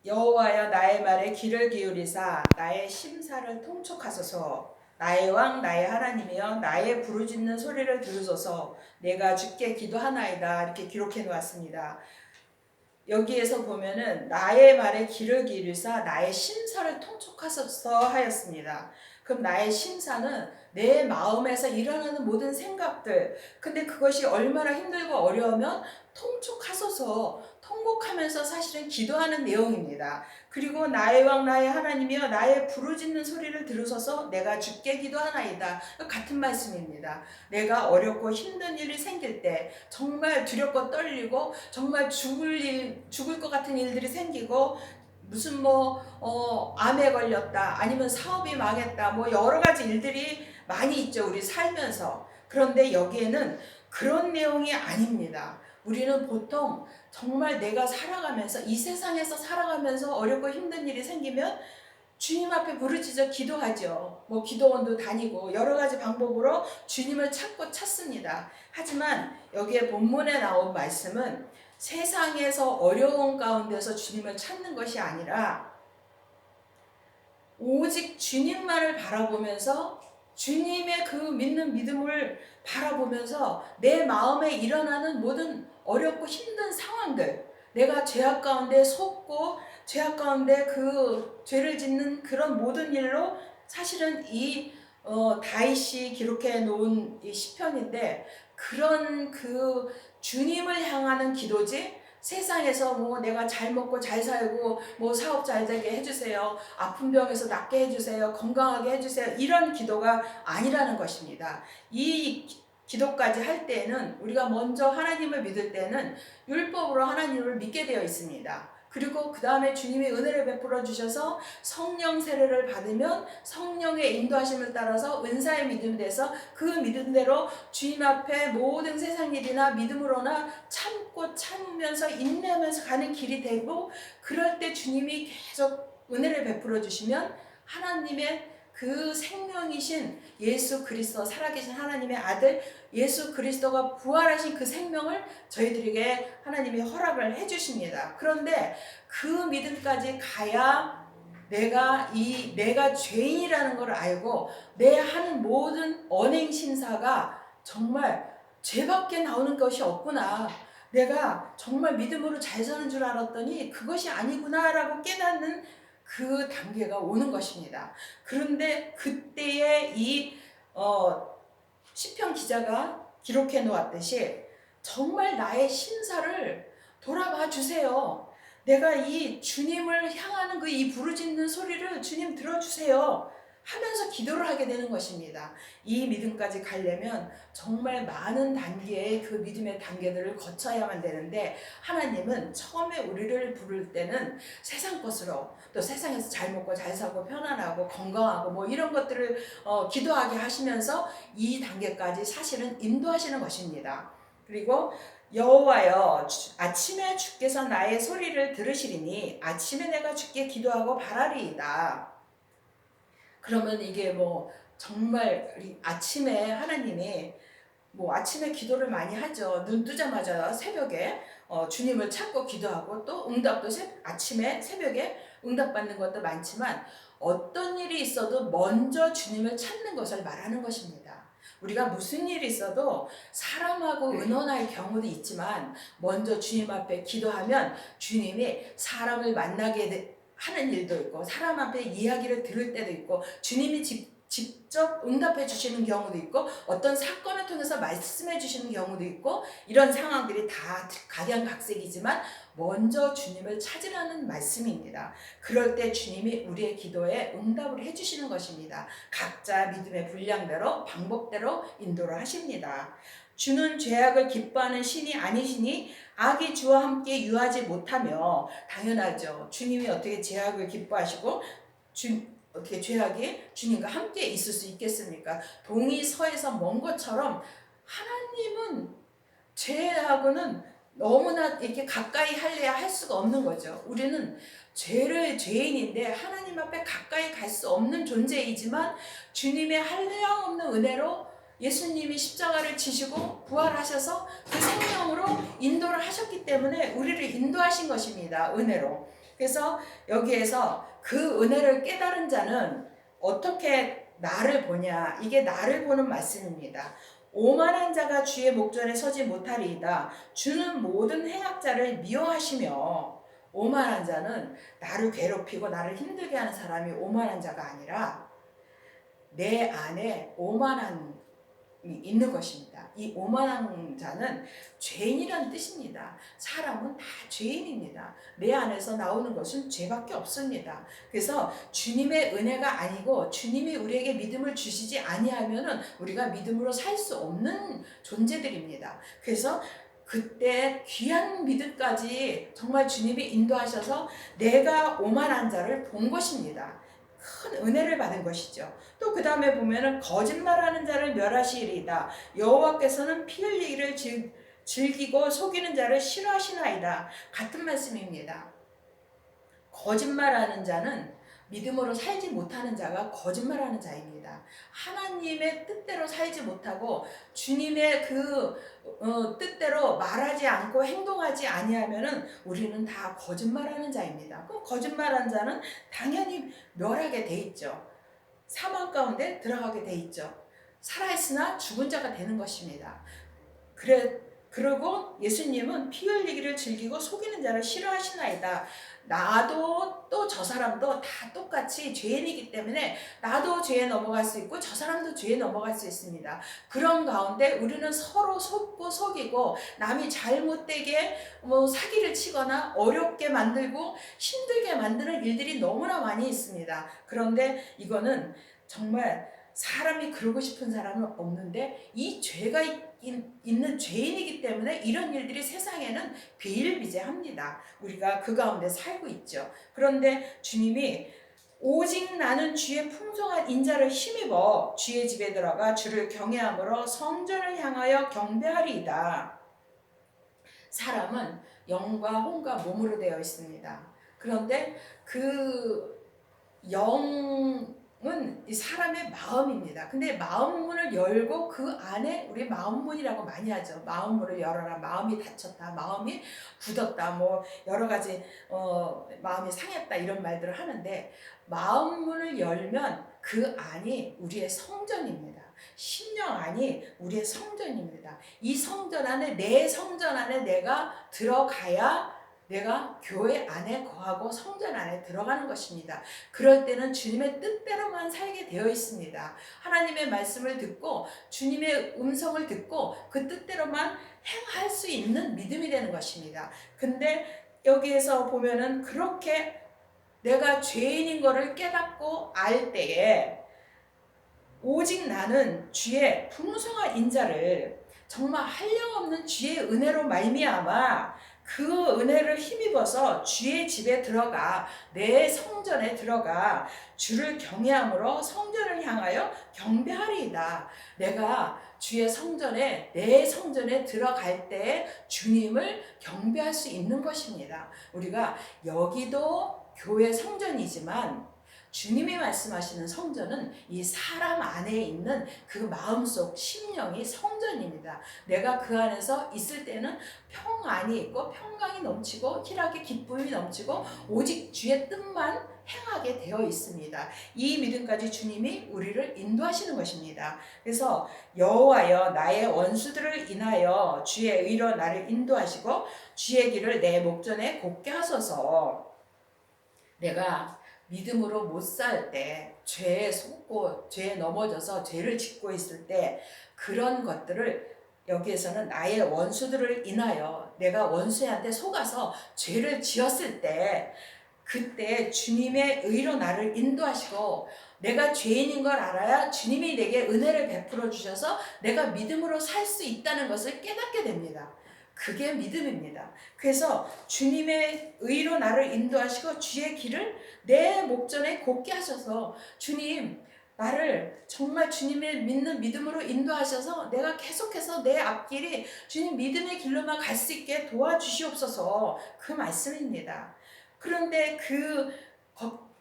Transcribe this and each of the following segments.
여호와여 나의 말에 귀를 기울이사 나의 심사를 통촉하소서. 나의 왕 나의 하나님이여 나의 부르짖는 소리를 들으소서. 내가 주께 기도하나이다. 이렇게 기록해 놓았습니다. 여기에서 보면은 나의 말에 귀를 기울이사 나의 심사를 통촉하소서 하였습니다. 그럼 나의 심사는 내 마음에서 일어나는 모든 생각들, 근데 그것이 얼마나 힘들고 어려우면 통촉하소서, 통곡하면서 사실은 기도하는 내용입니다. 그리고 나의 왕 나의 하나님이여 나의 부르짖는 소리를 들으소서. 내가 주께 기도하나이다. 같은 말씀입니다. 내가 어렵고 힘든 일이 생길 때, 정말 두렵고 떨리고 정말 죽을 것 같은 일들이 생기고, 무슨 암에 걸렸다, 아니면 사업이 망했다, 여러 가지 일들이 많이 있죠, 우리 살면서. 그런데 여기에는 그런 내용이 아닙니다. 우리는 보통 정말 내가 살아가면서, 이 세상에서 살아가면서 어렵고 힘든 일이 생기면 주님 앞에 부르짖어 기도하죠. 기도원도 다니고 여러 가지 방법으로 주님을 찾습니다. 하지만 여기에 본문에 나온 말씀은 세상에서 어려운 가운데서 주님을 찾는 것이 아니라 오직 주님만을 바라보면서, 주님의 그 믿는 믿음을 바라보면서 내 마음에 일어나는 모든 어렵고 힘든 상황들, 내가 죄악 가운데 속고 죄악 가운데 그 죄를 짓는 그런 모든 일로, 사실은 이 다윗이 기록해 놓은 이 시편인데, 그런 그 주님을 향하는 기도지, 세상에서 내가 잘 먹고 잘 살고 사업 잘 되게 해주세요, 아픈 병에서 낫게 해주세요, 건강하게 해주세요, 이런 기도가 아니라는 것입니다. 이 기도까지 할 때에는, 우리가 먼저 하나님을 믿을 때는 율법으로 하나님을 믿게 되어 있습니다. 그리고 그 다음에 주님이 은혜를 베풀어 주셔서 성령 세례를 받으면 성령의 인도하심을 따라서 은사의 믿음이 돼서 그 믿음대로 주님 앞에 모든 세상 일이나 믿음으로나 참고 참으면서 인내하면서 가는 길이 되고, 그럴 때 주님이 계속 은혜를 베풀어 주시면 하나님의 그 생명이신 예수 그리스도, 살아계신 하나님의 아들 예수 그리스도가 부활하신 그 생명을 저희들에게 하나님이 허락을 해주십니다. 그런데 그 믿음까지 가야 내가 죄인이라는 걸 알고 내 하는 모든 언행 심사가 정말 죄밖에 나오는 것이 없구나, 내가 정말 믿음으로 잘 사는 줄 알았더니 그것이 아니구나라고 깨닫는 그 단계가 오는 것입니다. 그런데 그때의 이 시편 기자가 기록해 놓았듯이 정말 나의 심사를 돌아봐 주세요. 내가 이 주님을 향하는 그 이 부르짖는 소리를 주님 들어주세요 하면서 기도를 하게 되는 것입니다. 이 믿음까지 가려면 정말 많은 단계의 그 믿음의 단계들을 거쳐야만 되는데, 하나님은 처음에 우리를 부를 때는 세상 것으로, 또 세상에서 잘 먹고 잘 살고 편안하고 건강하고 이런 것들을 기도하게 하시면서 이 단계까지 사실은 인도하시는 것입니다. 그리고 여호와여 아침에 주께서 나의 소리를 들으시리니 아침에 내가 주께 기도하고 바라리이다. 그러면 이게 정말 아침에 하나님이 아침에 기도를 많이 하죠. 눈 뜨자마자 새벽에 주님을 찾고 기도하고, 또 응답도 아침에 새벽에 응답받는 것도 많지만, 어떤 일이 있어도 먼저 주님을 찾는 것을 말하는 것입니다. 우리가 무슨 일이 있어도 사람하고 의논할 경우도 있지만 먼저 주님 앞에 기도하면 주님이 사람을 만나게 하는 일도 있고, 사람 앞에 이야기를 들을 때도 있고, 주님이 직접 응답해 주시는 경우도 있고, 어떤 사건을 통해서 말씀해 주시는 경우도 있고, 이런 상황들이 다 각양각색이지만 먼저 주님을 찾으라는 말씀입니다. 그럴 때 주님이 우리의 기도에 응답을 해 주시는 것입니다. 각자 믿음의 분량대로 방법대로 인도를 하십니다. 주는 죄악을 기뻐하는 신이 아니시니 악이 주와 함께 유하지 못하며, 당연하죠. 주님이 어떻게 죄악을 기뻐하시고 어떻게 죄악이 주님과 함께 있을 수 있겠습니까? 동이 서에서 먼 것처럼 하나님은 죄하고는 너무나 이렇게 가까이 하려야 할 수가 없는 거죠. 우리는 죄인인데 하나님 앞에 가까이 갈 수 없는 존재이지만 주님의 한량없는 은혜로 예수님이 십자가를 지시고 부활하셔서 그 생명으로 인도를 하셨기 때문에 우리를 인도하신 것입니다. 은혜로. 그래서 여기에서 그 은혜를 깨달은 자는 어떻게 나를 보냐. 이게 나를 보는 말씀입니다. 오만한 자가 주의 목전에 서지 못하리이다. 주는 모든 행악자를 미워하시며. 오만한 자는 나를 괴롭히고 나를 힘들게 하는 사람이 오만한 자가 아니라 내 안에 오만함이 있는 것입니다. 이 오만한 자는 죄인이라는 뜻입니다. 사람은 다 죄인입니다. 내 안에서 나오는 것은 죄밖에 없습니다. 그래서 주님의 은혜가 아니고 주님이 우리에게 믿음을 주시지 아니하면은 우리가 믿음으로 살 수 없는 존재들입니다. 그래서 그때 귀한 믿음까지 정말 주님이 인도하셔서 내가 오만한 자를 본 것입니다. 큰 은혜를 받은 것이죠. 또 그 다음에 보면은 거짓말하는 자를 멸하시리이다. 여호와께서는 피 흘리기를 즐기고 속이는 자를 싫어하시나이다. 같은 말씀입니다. 거짓말하는 자는 믿음으로 살지 못하는 자가 거짓말하는 자입니다. 하나님의 뜻대로 살지 못하고 주님의 그 뜻대로 말하지 않고 행동하지 아니하면은 우리는 다 거짓말하는 자입니다. 그럼 거짓말하는 자는 당연히 멸하게 돼 있죠. 사망 가운데 들어가게 돼 있죠. 살아있으나 죽은 자가 되는 것입니다. 그리고 예수님은 피 흘리기를 즐기고 속이는 자를 싫어하시나이다. 나도 또 저 사람도 다 똑같이 죄인이기 때문에 나도 죄에 넘어갈 수 있고 저 사람도 죄에 넘어갈 수 있습니다. 그런 가운데 우리는 서로 속고 속이고 남이 잘못되게 사기를 치거나 어렵게 만들고 힘들게 만드는 일들이 너무나 많이 있습니다. 그런데 이거는 정말 사람이 그러고 싶은 사람은 없는데 이 죄가 있는 죄인이기 때문에 이런 일들이 세상에는 비일비재합니다. 우리가 그 가운데 살고 있죠. 그런데 주님이 오직 나는 주의 풍성한 인자를 힘입어 주의 집에 들어가 주를 경외함으로 성전을 향하여 경배하리이다. 사람은 영과 혼과 몸으로 되어 있습니다. 그런데 그 영은 이 사람의 마음입니다. 근데 마음 문을 열고 그 안에 우리 마음 문이라고 많이 하죠. 마음 문을 열어라. 마음이 다쳤다. 마음이 굳었다. 뭐 여러 가지 마음이 상했다. 이런 말들을 하는데 마음 문을 열면 그 안이 우리의 성전입니다. 심령 안이 우리의 성전입니다. 이 성전 안에 내 성전 안에 내가 들어가야 내가 교회 안에 거하고 성전 안에 들어가는 것입니다. 그럴 때는 주님의 뜻대로만 살게 되어 있습니다. 하나님의 말씀을 듣고 주님의 음성을 듣고 그 뜻대로만 행할 수 있는 믿음이 되는 것입니다. 근데 여기에서 보면은 그렇게 내가 죄인인 것을 깨닫고 알 때에 오직 나는 주의 풍성한 인자를 정말 한량없는 주의 은혜로 말미암아 그 은혜를 힘입어서 주의 집에 들어가 내 성전에 들어가 주를 경외함으로 성전을 향하여 경배하리이다. 내가 주의 성전에 내 성전에 들어갈 때 주님을 경배할 수 있는 것입니다. 우리가 여기도 교회 성전이지만 주님이 말씀하시는 성전은 이 사람 안에 있는 그 마음속 심령이 성전입니다. 내가 그 안에서 있을 때는 평안이 있고 평강이 넘치고 희락의 기쁨이 넘치고 오직 주의 뜻만 행하게 되어 있습니다. 이 믿음까지 주님이 우리를 인도하시는 것입니다. 그래서 여호와여 나의 원수들을 인하여 주의 의로 나를 인도하시고 주의 길을 내 목전에 곱게 하소서. 내가 믿음으로 못 살 때, 죄에 속고 죄에 넘어져서 죄를 짓고 있을 때 그런 것들을 여기에서는 나의 원수들을 인하여 내가 원수한테 속아서 죄를 지었을 때 그때 주님의 의로 나를 인도하시고 내가 죄인인 걸 알아야 주님이 내게 은혜를 베풀어 주셔서 내가 믿음으로 살 수 있다는 것을 깨닫게 됩니다. 그게 믿음입니다. 그래서 주님의 의로 나를 인도하시고 주의 길을 내 목전에 곱게 하셔서 주님 나를 정말 주님의 믿는 믿음으로 인도하셔서 내가 계속해서 내 앞길이 주님 믿음의 길로만 갈 수 있게 도와주시옵소서. 그 말씀입니다. 그런데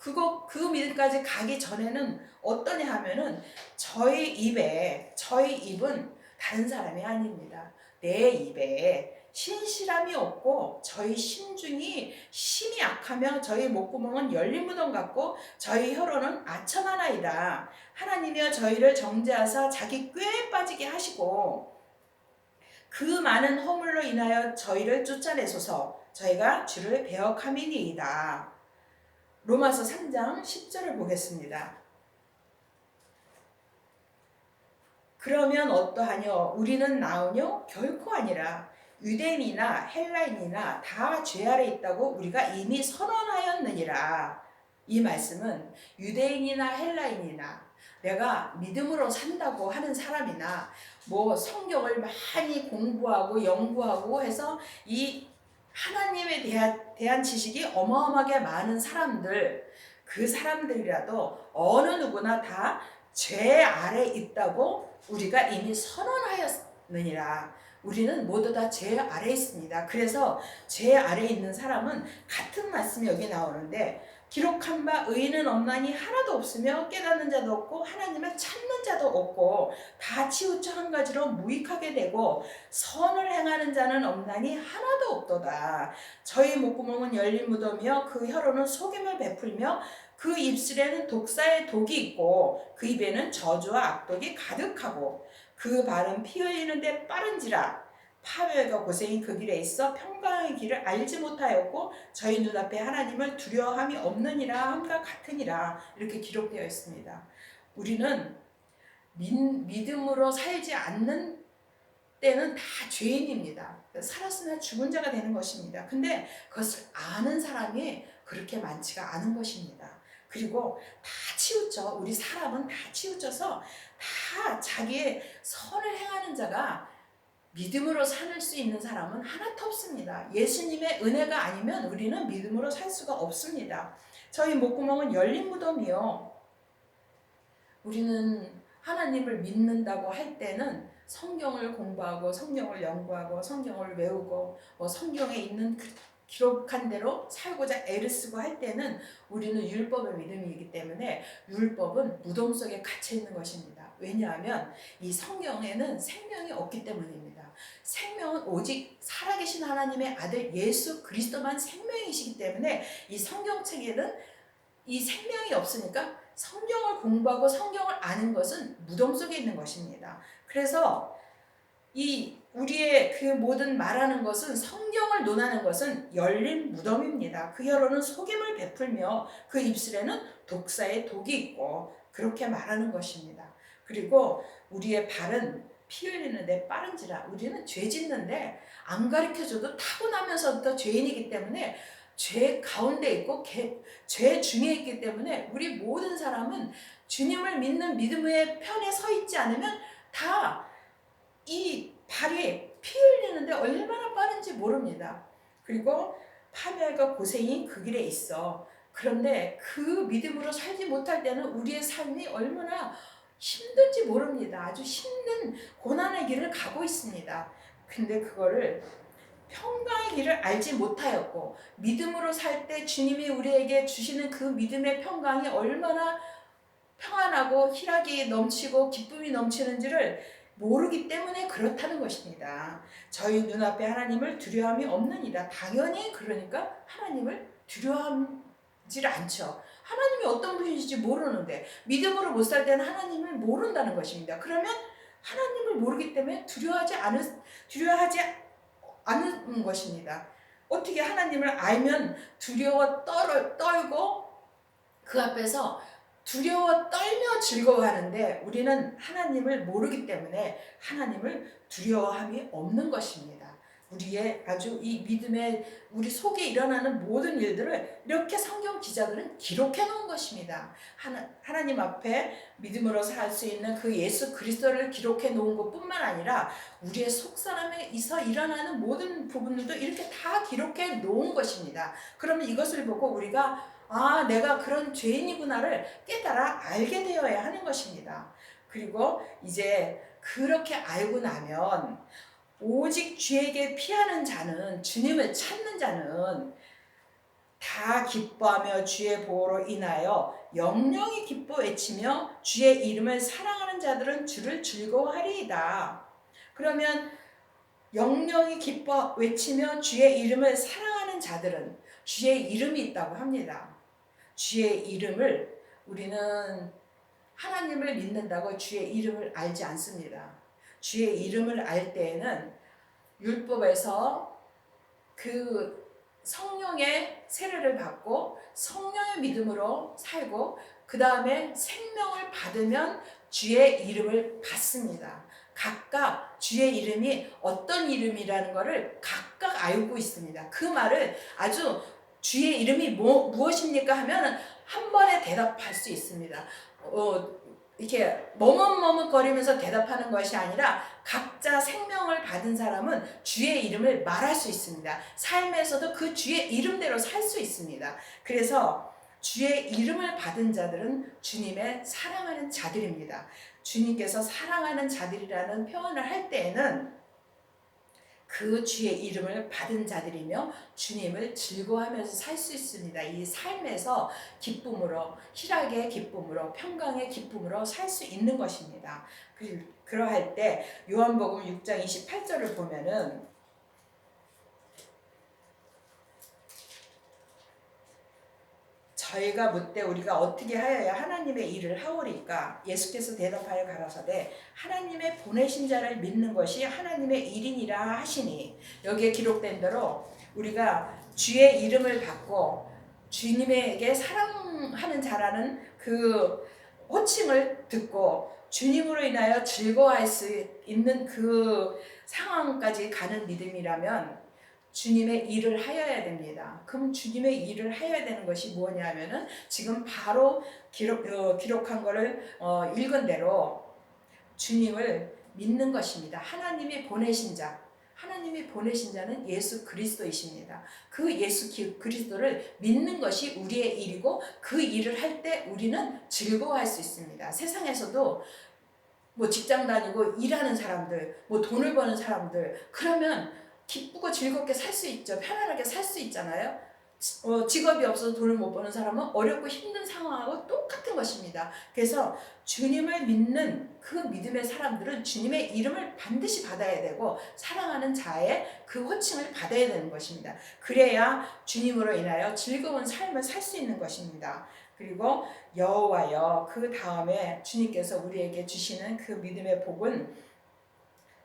그 믿음까지 가기 전에는 어떠냐 하면은 저희 입은 다른 사람이 아닙니다. 내 입에 신실함이 없고 저희 심중이 심이 약하며 저희 목구멍은 열린 무덤 같고 저희 혀로는 아첨하나이다. 하나님이여 저희를 정죄하사 자기 꾀에 빠지게 하시고 그 많은 허물로 인하여 저희를 쫓아내소서. 저희가 주를 배역함이니이다. 로마서 3장 10절을 보겠습니다. 그러면 어떠하뇨? 우리는 나으뇨? 결코 아니라 유대인이나 헬라인이나 다 죄 아래 있다고 우리가 이미 선언하였느니라. 이 말씀은 유대인이나 헬라인이나 내가 믿음으로 산다고 하는 사람이나 뭐 성경을 많이 공부하고 연구하고 해서 이 하나님에 대한 지식이 어마어마하게 많은 사람들, 그 사람들이라도 어느 누구나 다 죄 아래 있다고 우리가 이미 선언하였느니라. 우리는 모두 다 죄 아래 있습니다. 그래서 죄 아래 있는 사람은 같은 말씀이 여기 나오는데 기록한 바 의인은 없나니 하나도 없으며 깨닫는 자도 없고 하나님을 찾는 자도 없고 다 치우쳐 한 가지로 무익하게 되고 선을 행하는 자는 없나니 하나도 없도다. 저희 목구멍은 열린 무덤이요 그 혀로는 속임을 베풀며 그 입술에는 독사의 독이 있고 그 입에는 저주와 악독이 가득하고 그 발은 피 흘리는데 빠른지라. 파멸과 고생이 그 길에 있어 평강의 길을 알지 못하였고 저희 눈앞에 하나님을 두려워함이 없느니라 함과 같으니라. 이렇게 기록되어 있습니다. 우리는 믿음으로 살지 않는 때는 다 죄인입니다. 살았으나 죽은 자가 되는 것입니다. 근데 그것을 아는 사람이 그렇게 많지가 않은 것입니다. 그리고 다 치우쳐. 우리 사람은 다 치우쳐서 다 자기의 선을 행하는 자가 믿음으로 살 수 있는 사람은 하나도 없습니다. 예수님의 은혜가 아니면 우리는 믿음으로 살 수가 없습니다. 저희 목구멍은 열린 무덤이요. 우리는 하나님을 믿는다고 할 때는 성경을 공부하고 성경을 연구하고 성경을 외우고 성경에 있는 기록한 대로 살고자 애를 쓰고 할 때는 우리는 율법의 믿음이기 때문에 율법은 무덤 속에 갇혀 있는 것입니다. 왜냐하면 이 성경에는 생명이 없기 때문입니다. 생명은 오직 살아계신 하나님의 아들 예수 그리스도만 생명이시기 때문에 이 성경책에는 이 생명이 없으니까 성경을 공부하고 성경을 아는 것은 무덤 속에 있는 것입니다. 그래서 이 우리의 그 모든 말하는 것은 성경을 논하는 것은 열린 무덤입니다. 그 혀로는 속임을 베풀며 그 입술에는 독사의 독이 있고 그렇게 말하는 것입니다. 그리고 우리의 발은 피 흘리는데 빠른지라. 우리는 죄 짓는데 안 가르쳐줘도 타고나면서부터 죄인이기 때문에 죄 가운데 있고 죄 중에 있기 때문에 우리 모든 사람은 주님을 믿는 믿음의 편에 서 있지 않으면 다 이 발이 피 흘리는데 얼마나 빠른지 모릅니다. 그리고 파멸과 고생이 그 길에 있어. 그런데 그 믿음으로 살지 못할 때는 우리의 삶이 얼마나 힘든지 모릅니다. 아주 힘든 고난의 길을 가고 있습니다. 근데 그거를 평강의 길을 알지 못하였고 믿음으로 살 때 주님이 우리에게 주시는 그 믿음의 평강이 얼마나 평안하고 희락이 넘치고 기쁨이 넘치는지를 모르기 때문에 그렇다는 것입니다. 저희 눈앞에 하나님을 두려움이 없느니라. 당연히 그러니까 하나님을 두려워하지 않죠. 하나님이 어떤 분이신지 모르는데 믿음으로 못 살 때는 하나님을 모른다는 것입니다. 그러면 하나님을 모르기 때문에 두려워하지 않은 것입니다. 어떻게 하나님을 알면 두려워 떨고 그 앞에서 두려워 떨며 즐거워하는데 우리는 하나님을 모르기 때문에 하나님을 두려워함이 없는 것입니다. 우리의 아주 이 믿음의 우리 속에 일어나는 모든 일들을 이렇게 성경 기자들은 기록해 놓은 것입니다. 하나님 앞에 믿음으로 살 수 있는 그 예수 그리스도를 기록해 놓은 것뿐만 아니라 우리의 속사람에서 일어나는 모든 부분들도 이렇게 다 기록해 놓은 것입니다. 그러면 이것을 보고 우리가 내가 그런 죄인이구나를 깨달아 알게 되어야 하는 것입니다. 그리고 이제 그렇게 알고 나면 오직 주에게 피하는 자는, 주님을 찾는 자는 다 기뻐하며 주의 보호로 인하여 영영이 기뻐 외치며 주의 이름을 사랑하는 자들은 주를 즐거워하리이다. 그러면 영영이 기뻐 외치며 주의 이름을 사랑하는 자들은 주의 이름이 있다고 합니다. 주의 이름을 우리는 하나님을 믿는다고 주의 이름을 알지 않습니다. 주의 이름을 알 때에는 율법에서 그 성령의 세례를 받고 성령의 믿음으로 살고 그 다음에 생명을 받으면 주의 이름을 받습니다. 각각 주의 이름이 어떤 이름이라는 것을 각각 알고 있습니다. 그 말을 아주 주의 이름이 무엇입니까 하면 한 번에 대답할 수 있습니다. 이렇게 머뭇머뭇거리면서 대답하는 것이 아니라 각자 생명을 받은 사람은 주의 이름을 말할 수 있습니다. 삶에서도 그 주의 이름대로 살 수 있습니다. 그래서 주의 이름을 받은 자들은 주님의 사랑하는 자들입니다. 주님께서 사랑하는 자들이라는 표현을 할 때에는 그 주의 이름을 받은 자들이며 주님을 즐거워하면서 살 수 있습니다. 이 삶에서 기쁨으로, 희락의 기쁨으로, 평강의 기쁨으로 살 수 있는 것입니다. 그러할 때 요한복음 6장 28절을 보면은 저희가 묻되 우리가 어떻게 하여야 하나님의 일을 하오리까? 예수께서 대답하여 가라사대 하나님의 보내신 자를 믿는 것이 하나님의 일이니라 하시니, 여기에 기록된 대로 우리가 주의 이름을 받고 주님에게 사랑하는 자라는 그 호칭을 듣고 주님으로 인하여 즐거워할 수 있는 그 상황까지 가는 믿음이라면 주님의 일을 하여야 됩니다. 그럼 주님의 일을 하여야 되는 것이 뭐냐면은 지금 바로 기록한 거를 읽은 대로 주님을 믿는 것입니다. 하나님이 보내신 자, 하나님이 보내신 자는 예수 그리스도이십니다. 그 예수 그리스도를 믿는 것이 우리의 일이고 그 일을 할 때 우리는 즐거워할 수 있습니다. 세상에서도 뭐 직장 다니고 일하는 사람들, 뭐 돈을 버는 사람들, 그러면 기쁘고 즐겁게 살 수 있죠. 편안하게 살 수 있잖아요. 직업이 없어서 돈을 못 버는 사람은 어렵고 힘든 상황하고 똑같은 것입니다. 그래서 주님을 믿는 그 믿음의 사람들은 주님의 이름을 반드시 받아야 되고 사랑하는 자의 그 호칭을 받아야 되는 것입니다. 그래야 주님으로 인하여 즐거운 삶을 살 수 있는 것입니다. 그리고 여호와여, 그 다음에 주님께서 우리에게 주시는 그 믿음의 복은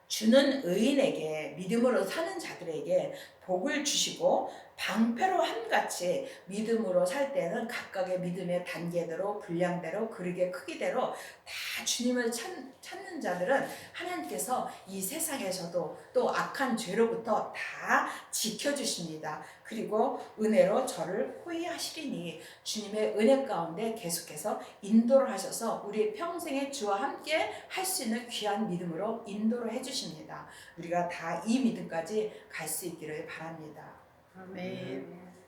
주는 의인에게, 믿음으로 사는 자들에게 복을 주시고 방패로 함같이 믿음으로 살 때는 각각의 믿음의 단계대로 분량대로 그릇의 크기대로 다 주님을 찾는 자들은 하나님께서 이 세상에서도 또 악한 죄로부터 다 지켜주십니다. 그리고 은혜로 저를 호위하시리니, 주님의 은혜 가운데 계속해서 인도를 하셔서 우리 평생에 주와 함께 할 수 있는 귀한 믿음으로 인도를 해주십니다. 우리가 다 이 믿음까지 갈 수 있기를 바랍니다. 아멘.